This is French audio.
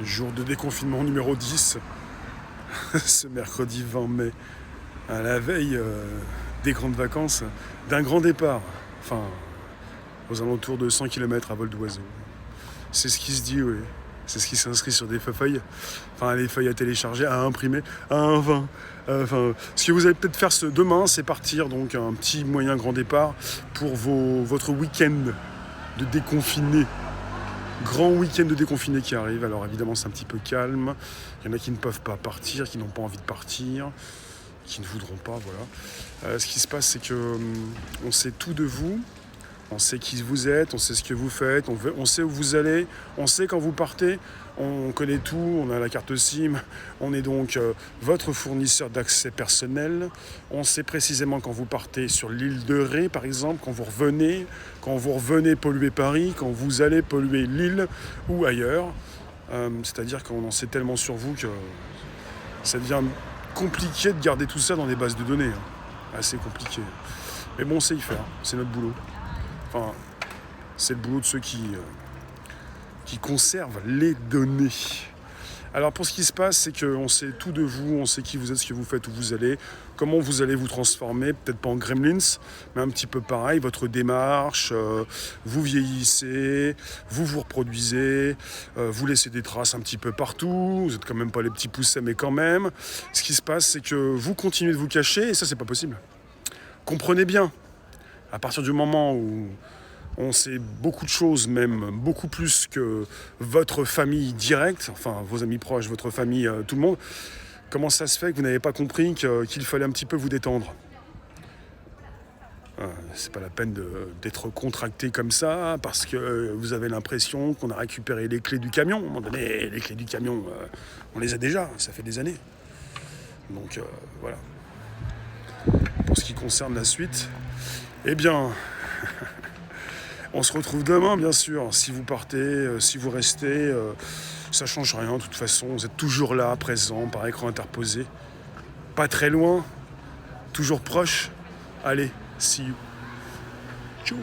Jour de déconfinement numéro 10, ce mercredi 20 mai, à la veille des grandes vacances, d'un grand départ, enfin, aux alentours de 100 km à vol d'oiseau. C'est ce qui se dit, oui. C'est ce qui s'inscrit sur des feuilles, enfin les feuilles à télécharger, à imprimer, ce que vous allez peut-être faire demain, c'est partir donc un petit moyen grand départ pour votre week-end de déconfiné. Grand week-end de déconfiné qui arrive. Alors évidemment c'est un petit peu calme. Il y en a qui ne peuvent pas partir, qui n'ont pas envie de partir, qui ne voudront pas, voilà. Ce qui se passe, c'est que on sait tout de vous. On sait qui vous êtes, on sait ce que vous faites, on sait où vous allez, on sait quand vous partez, on connaît tout, on a la carte SIM, on est donc votre fournisseur d'accès personnel, on sait précisément quand vous partez sur l'île de Ré par exemple, quand vous revenez polluer Paris, quand vous allez polluer l'île ou ailleurs. C'est-à-dire qu'on en sait tellement sur vous que ça devient compliqué de garder tout ça dans des bases de données. Assez compliqué. Mais bon, on sait y faire, c'est notre boulot. Enfin, c'est le boulot de ceux qui conservent les données. Alors pour ce qui se passe, c'est qu'on sait tout de vous, on sait qui vous êtes, ce que vous faites, où vous allez, comment vous allez vous transformer, peut-être pas en gremlins, mais un petit peu pareil, votre démarche, vous vieillissez, vous reproduisez, vous laissez des traces un petit peu partout, vous n'êtes quand même pas les petits poussets, mais quand même. Ce qui se passe, c'est que vous continuez de vous cacher, et ça c'est pas possible. Comprenez bien. À partir du moment où on sait beaucoup de choses, même beaucoup plus que votre famille directe, enfin vos amis proches, votre famille, tout le monde, comment ça se fait que vous n'avez pas compris qu'il fallait un petit peu vous détendre ? C'est pas la peine d'être contracté comme ça parce que vous avez l'impression qu'on a récupéré les clés du camion. À un moment donné, les clés du camion, on les a déjà, ça fait des années. Donc voilà. Pour ce qui concerne la suite, eh bien, on se retrouve demain, bien sûr. Si vous partez, si vous restez, ça change rien. De toute façon, vous êtes toujours là, présent, par écran interposé. Pas très loin, toujours proche. Allez, see you. Tchou.